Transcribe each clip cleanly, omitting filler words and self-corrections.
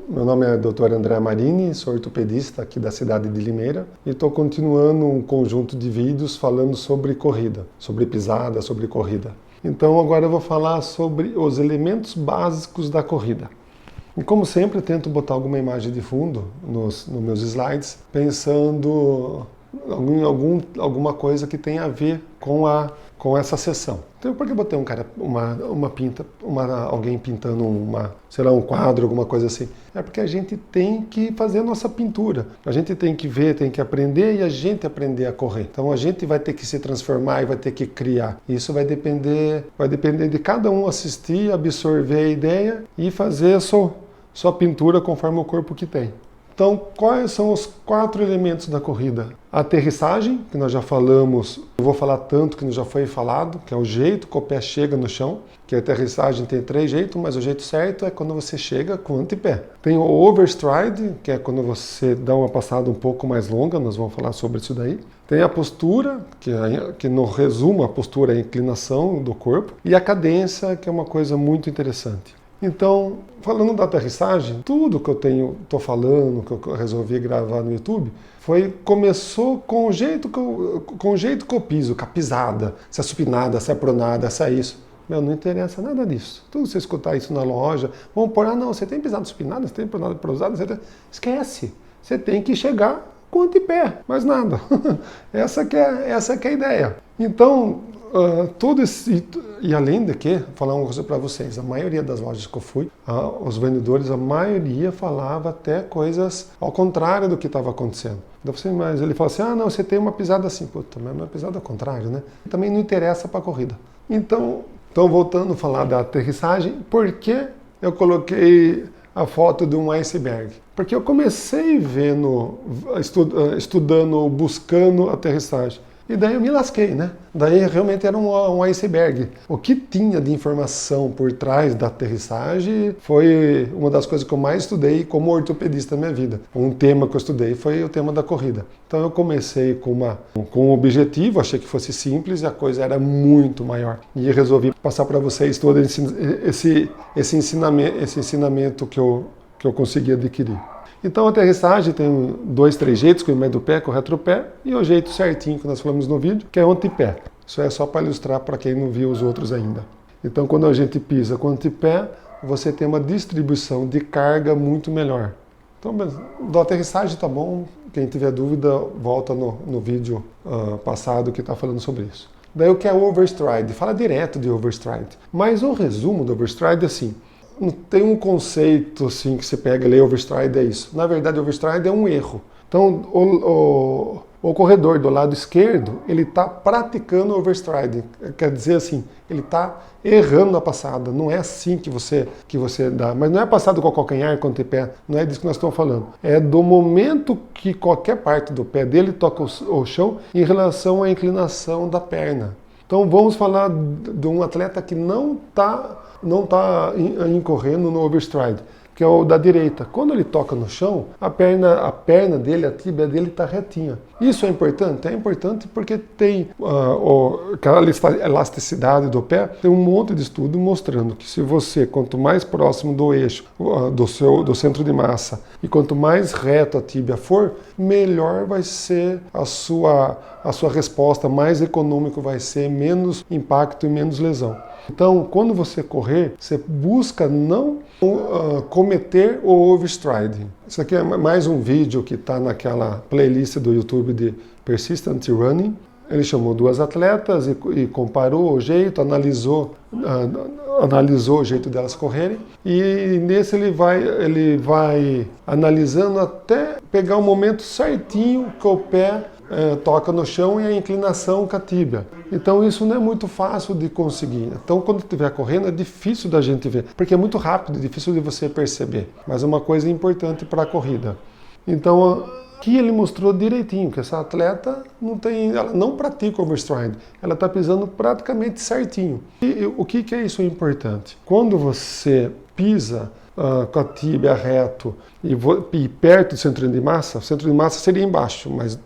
meu nome é Dr. André Marini, sou ortopedista aqui da cidade de Limeira e estou continuando um conjunto de vídeos falando sobre corrida, sobre pisada, sobre corrida. Então agora eu vou falar sobre os elementos básicos da corrida. E como sempre, eu tento botar alguma imagem de fundo nos meus slides, pensando em alguma coisa que tenha a ver com essa sessão. Então, por que botei alguém pintando um quadro, alguma coisa assim? É porque a gente tem que fazer a nossa pintura. A gente tem que ver, tem que aprender e a gente aprender a correr. Então, a gente vai ter que se transformar e vai ter que criar. Isso vai depender de cada um assistir, absorver a ideia e fazer a sua pintura conforme o corpo que tem. Então, quais são os 4 elementos da corrida? A aterrissagem, que nós já falamos, não vou falar tanto que não já foi falado, que é o jeito que o pé chega no chão, que a aterrissagem tem 3 jeitos, mas o jeito certo é quando você chega com o antepé. Tem o overstride, que é quando você dá uma passada um pouco mais longa, nós vamos falar sobre isso daí. Tem a postura, que no resumo a postura é a inclinação do corpo, e a cadência, que é uma coisa muito interessante. Então, falando da aterrissagem, tudo que eu estou falando, que eu resolvi gravar no YouTube, começou com o jeito que eu piso, com a pisada, se é supinada, se é pronada, se é isso. Não interessa nada disso. Tudo você escutar isso na loja, vão pôr, não, você tem pisada supinada, você tem pronada prosada, esquece. Você tem que chegar com o antepé, mais nada. Essa que é a ideia. Então, e além de que, vou falar uma coisa para vocês, a maioria das lojas que eu fui, os vendedores, a maioria falava até coisas ao contrário do que estava acontecendo. Mas ele fala assim, não, você tem uma pisada assim, puta, mas não é pisada ao contrário, né? Também não interessa para a corrida. Então, voltando a falar da aterrissagem, por que eu coloquei a foto de um iceberg? Porque eu comecei estudando, buscando aterrissagem. E daí eu me lasquei, né? Daí realmente era um iceberg. O que tinha de informação por trás da aterrissagem foi uma das coisas que eu mais estudei como ortopedista na minha vida. Um tema que eu estudei foi o tema da corrida. Então eu comecei com um objetivo, achei que fosse simples e a coisa era muito maior. E resolvi passar para vocês todo esse ensinamento que eu consegui adquirir. Então a aterrissagem tem 2, 3 jeitos, com o meio do pé, com o retropé, e o jeito certinho que nós falamos no vídeo, que é o antepé. Isso é só para ilustrar para quem não viu os outros ainda. Então quando a gente pisa com o antepé, você tem uma distribuição de carga muito melhor. Então, da aterrissagem tá bom, quem tiver dúvida, volta no vídeo passado que está falando sobre isso. Daí o que é o overstride? Fala direto de overstride. Mas o resumo do overstride é assim, não tem um conceito assim que você pega e lê overstride, é isso. Na verdade, overstride é um erro. Então, o corredor do lado esquerdo, ele está praticando overstride. Quer dizer assim, ele está errando na passada. Não é assim que você dá. Mas não é passado com o calcanhar, com o antepé. Não é disso que nós estamos falando. É do momento que qualquer parte do pé dele toca o chão em relação à inclinação da perna. Então, vamos falar de um atleta que não está incorrendo no overstride, que é o da direita. Quando ele toca no chão, a perna dele, a tíbia dele está retinha. Isso é importante? É importante porque tem aquela elasticidade do pé, tem um monte de estudo mostrando que se você, quanto mais próximo do eixo, do centro de massa, e quanto mais reto a tíbia for, melhor vai ser a sua resposta, mais econômico vai ser, menos impacto e menos lesão. Então, quando você correr, você busca não cometer o overstriding. Isso aqui é mais um vídeo que está naquela playlist do YouTube de Persistent Running. Ele chamou 2 atletas e comparou o jeito, analisou o jeito delas correrem. E nesse ele vai analisando até pegar o momento certinho que o pé toca no chão e a inclinação com a tíbia. Então isso não é muito fácil de conseguir. Então quando estiver correndo é difícil da gente ver, porque é muito rápido, é difícil de você perceber. Mas é uma coisa importante para a corrida. Então aqui ele mostrou direitinho que essa atleta ela não pratica overstride, ela está pisando praticamente certinho. E o que é isso importante? Quando você pisa com a tíbia reto e perto do centro de massa, o centro de massa seria embaixo, mas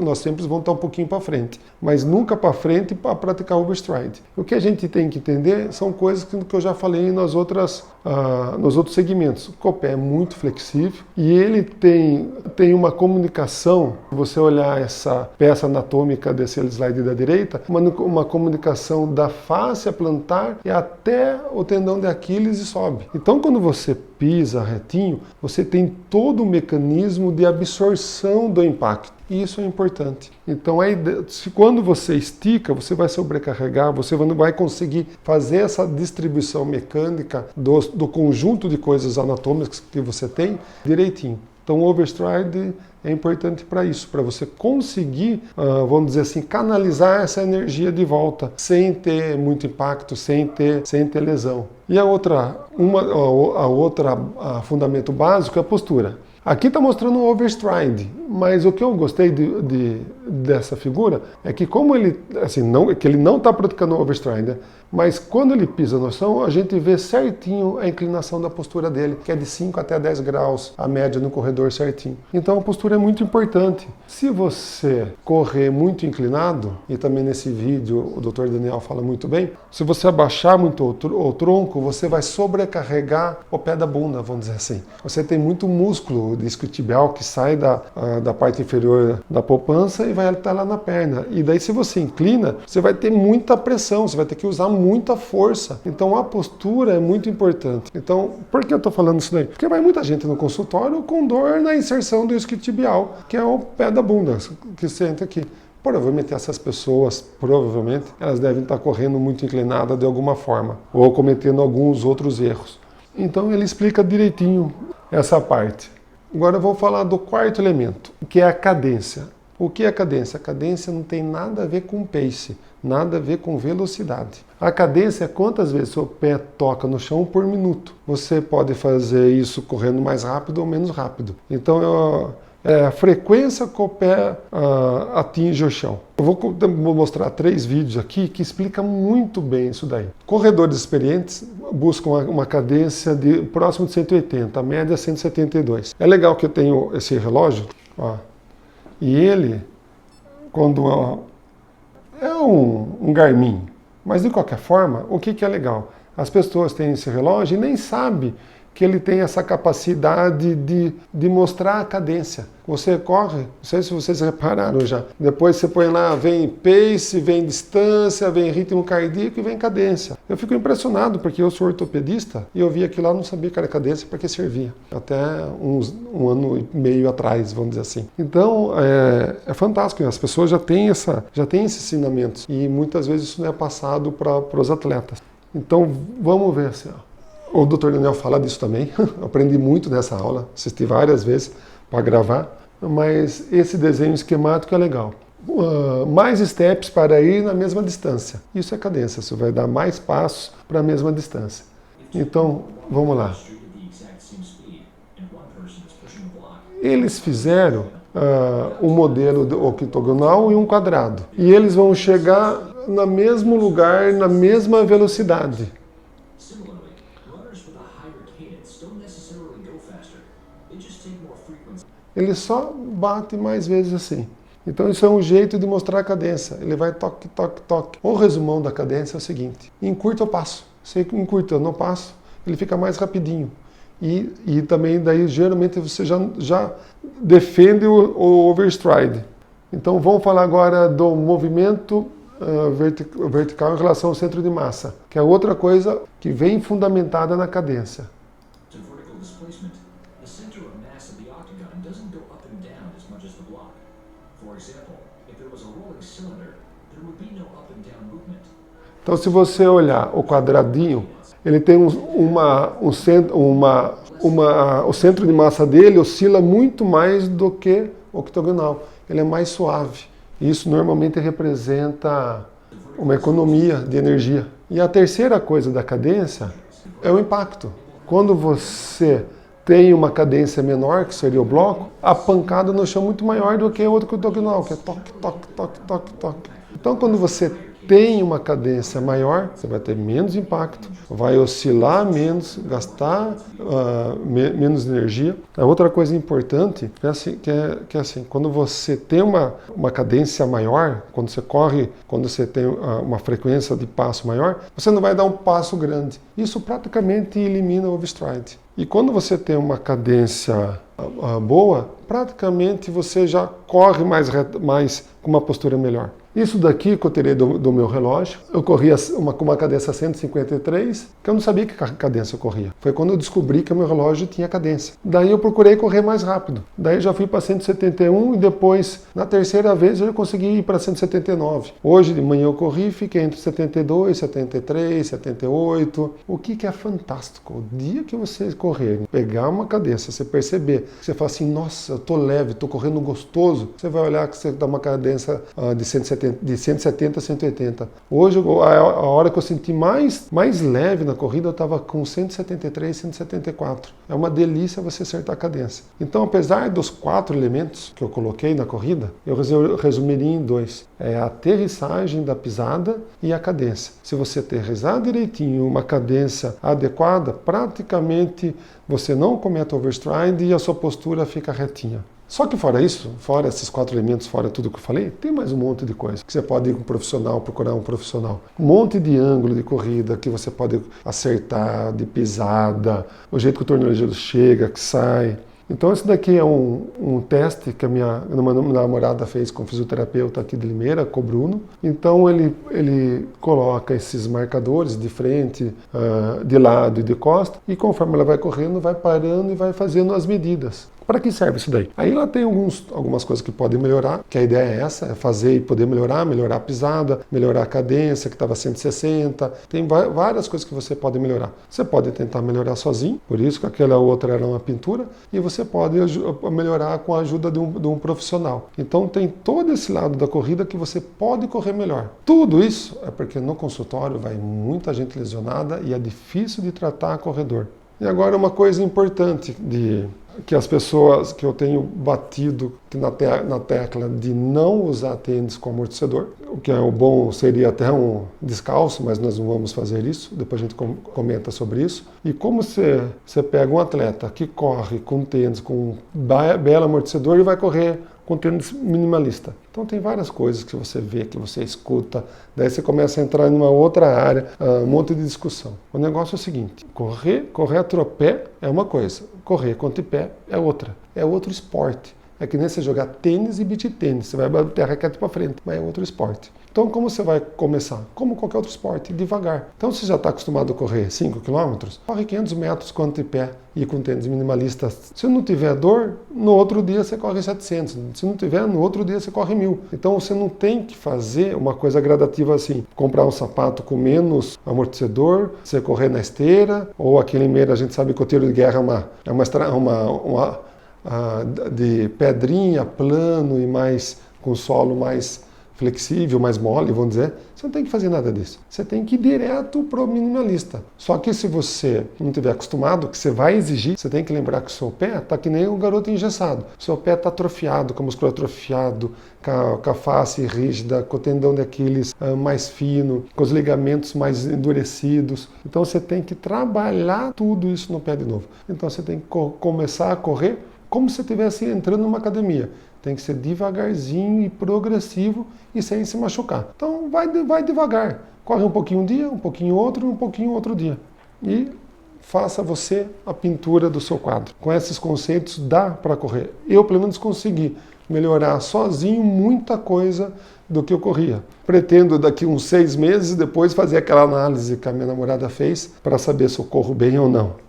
nós sempre vamos estar um pouquinho para frente, mas nunca para frente para praticar overstride. O que a gente tem que entender são coisas que eu já falei nos outros segmentos. O copé é muito flexível e ele tem uma comunicação, se você olhar essa peça anatômica desse slide da direita, uma comunicação da fáscia plantar e até o tendão de Aquiles e sobe. Então, quando você pisa retinho, você tem todo o mecanismo de absorção do impacto. E isso é importante. Então, quando você estica, você vai sobrecarregar, você não vai conseguir fazer essa distribuição mecânica do conjunto de coisas anatômicas que você tem direitinho. Então, o overstride é importante para isso, para você conseguir, vamos dizer assim, canalizar essa energia de volta, sem ter muito impacto, sem ter lesão. E a outra fundamento básico é a postura. Aqui está mostrando um overstride, mas o que eu gostei dessa figura é que como ele não está praticando overstride, né? Mas quando ele pisa no chão, a gente vê certinho a inclinação da postura dele, que é de 5 até 10 graus, a média no corredor certinho. Então a postura é muito importante. Se você correr muito inclinado, e também nesse vídeo o Dr. Daniel fala muito bem, se você abaixar muito o tronco, você vai sobrecarregar o pé da bunda, vamos dizer assim. Você tem muito músculo isquiotibial que sai da parte inferior da poupança e vai estar lá na perna. E daí se você inclina, você vai ter muita pressão, você vai ter que usar muita força. Então a postura é muito importante. Então, por que eu estou falando isso daí? Porque vai muita gente no consultório com dor na inserção do isquiotibial, que é o pé da bunda, que senta aqui. Provavelmente essas pessoas, elas devem estar correndo muito inclinada de alguma forma, ou cometendo alguns outros erros. Então ele explica direitinho essa parte. Agora eu vou falar do quarto elemento, que é a cadência. O que é a cadência? A cadência não tem nada a ver com pace, nada a ver com velocidade. A cadência é quantas vezes seu pé toca no chão por minuto. Você pode fazer isso correndo mais rápido ou menos rápido. Então é a frequência que o pé atinge o chão. Eu vou mostrar 3 vídeos aqui que explicam muito bem isso daí. Corredores experientes buscam uma cadência de próximo de 180, a média é 172. É legal que eu tenho esse relógio, ó, e ele, quando é um Garmin, mas de qualquer forma, o que é legal? As pessoas têm esse relógio e nem sabem que ele tem essa capacidade de mostrar a cadência. Você corre, não sei se vocês repararam já, depois você põe lá, vem pace, vem distância, vem ritmo cardíaco e vem cadência. Eu fico impressionado porque eu sou ortopedista e eu vi aquilo lá, não sabia que era cadência, para que servia. Até um ano e meio atrás, vamos dizer assim. Então, é fantástico, as pessoas já têm esses ensinamentos e muitas vezes isso não é passado para os atletas. Então, vamos ver assim, ó. O Dr. Daniel fala disso também, aprendi muito nessa aula, assisti várias vezes para gravar, mas esse desenho esquemático é legal. Mais steps para ir na mesma distância. Isso é cadência, você vai dar mais passos para a mesma distância. Então, vamos lá. Eles fizeram um modelo octogonal e um quadrado. E eles vão chegar no mesmo lugar, na mesma velocidade. Ele só bate mais vezes assim. Então isso é um jeito de mostrar a cadência. Ele vai toque, toque, toque. O resumão da cadência é o seguinte: encurta o passo. Você encurtando o passo, ele fica mais rapidinho. E também daí geralmente você já defende o overstride. Então vamos falar agora do movimento vertical em relação ao centro de massa, que é outra coisa que vem fundamentada na cadência. Então, se você olhar o quadradinho, ele tem o centro de massa dele oscila muito mais do que o octogonal. Ele é mais suave. Isso normalmente representa uma economia de energia. E a terceira coisa da cadência é o impacto. Quando você tem uma cadência menor, que seria o bloco, a pancada no chão é muito maior do que o octogonal, que é toque, toque, toque, toque, toque. Então, quando você tem uma cadência maior, você vai ter menos impacto, vai oscilar menos, gastar menos energia. A outra coisa importante é assim, quando você tem uma cadência maior, quando você corre, quando você tem uma frequência de passo maior, você não vai dar um passo grande. Isso praticamente elimina o overstride. E quando você tem uma cadência boa, praticamente você já corre mais com uma postura melhor. Isso daqui que eu tirei do meu relógio, eu corria com uma cadência 153, que eu não sabia que cadência eu corria. Foi quando eu descobri que o meu relógio tinha cadência. Daí eu procurei correr mais rápido. Daí eu já fui para 171 e depois, na terceira vez, eu já consegui ir para 179. Hoje de manhã eu corri e fiquei entre 72, 73, 78. O que é fantástico? O dia que você correr, pegar uma cadência, você perceber, você fala assim, nossa, eu tô leve, tô correndo gostoso, você vai olhar que você dá uma cadência de 170 a 180. Hoje, a hora que eu senti mais leve na corrida, eu estava com 173, 174. É uma delícia você acertar a cadência. Então, apesar dos 4 elementos que eu coloquei na corrida, eu resumiria em 2. É a aterrissagem da pisada e a cadência. Se você aterrissar direitinho, uma cadência adequada, praticamente você não comete overstride e a sua postura fica retinha. Só que fora isso, fora esses 4 elementos, fora tudo que eu falei, tem mais um monte de coisa que você pode ir com um profissional, procurar um profissional. Um monte de ângulo de corrida que você pode acertar, de pisada, o jeito que o tornozelo chega, que sai. Então esse daqui é um teste que a minha namorada fez com o fisioterapeuta aqui de Limeira, com o Bruno. Então ele coloca esses marcadores de frente, de lado e de costa, e conforme ela vai correndo, vai parando e vai fazendo as medidas. Para que serve isso daí? Aí lá tem algumas coisas que podem melhorar, que a ideia é essa, é fazer e poder melhorar a pisada, melhorar a cadência, que estava 160, tem várias coisas que você pode melhorar. Você pode tentar melhorar sozinho, por isso que aquela outra era uma pintura, e você pode melhorar com a ajuda de um profissional. Então tem todo esse lado da corrida que você pode correr melhor. Tudo isso é porque no consultório vai muita gente lesionada e é difícil de tratar corredor. E agora uma coisa importante que as pessoas que eu tenho batido na tecla de não usar tênis com amortecedor, o que é o bom seria até um descalço, mas nós não vamos fazer isso, depois a gente comenta sobre isso. E como você pega um atleta que corre com tênis, com um belo amortecedor e vai correr com tênis minimalista. Então tem várias coisas que você vê, que você escuta, daí você começa a entrar em uma outra área, um monte de discussão. O negócio é o seguinte, correr a tropé é uma coisa, correr com tripé é outra, é outro esporte. É que nem você jogar tênis e beach tênis, você vai bater a raquete para frente, mas é outro esporte. Então como você vai começar? Como qualquer outro esporte, devagar. Então se você já está acostumado a correr 5 km, corre 500 metros com tripé e com tênis minimalista. Se não tiver dor, no outro dia você corre 700. Se não tiver, no outro dia você corre 1000. Então você não tem que fazer uma coisa gradativa assim. Comprar um sapato com menos amortecedor, você correr na esteira, ou aqui em Limeira a gente sabe que o tiro de guerra é uma de pedrinha, plano e mais com solo mais flexível, mais mole, vamos dizer, você não tem que fazer nada disso. Você tem que ir direto para o minimalista. Só que se você não estiver acostumado, que você vai exigir, você tem que lembrar que o seu pé está que nem um garoto engessado. O seu pé está atrofiado, com a musculatura atrofiado, com a face rígida, com o tendão de Aquiles mais fino, com os ligamentos mais endurecidos. Então você tem que trabalhar tudo isso no pé de novo. Então você tem que começar a correr como se você estivesse entrando numa academia. Tem que ser devagarzinho e progressivo e sem se machucar. Então vai devagar. Corre um pouquinho um dia, um pouquinho outro dia. E faça você a pintura do seu quadro. Com esses conceitos dá para correr. Eu pelo menos consegui melhorar sozinho muita coisa do que eu corria. Pretendo daqui uns 6 meses depois fazer aquela análise que a minha namorada fez para saber se eu corro bem ou não.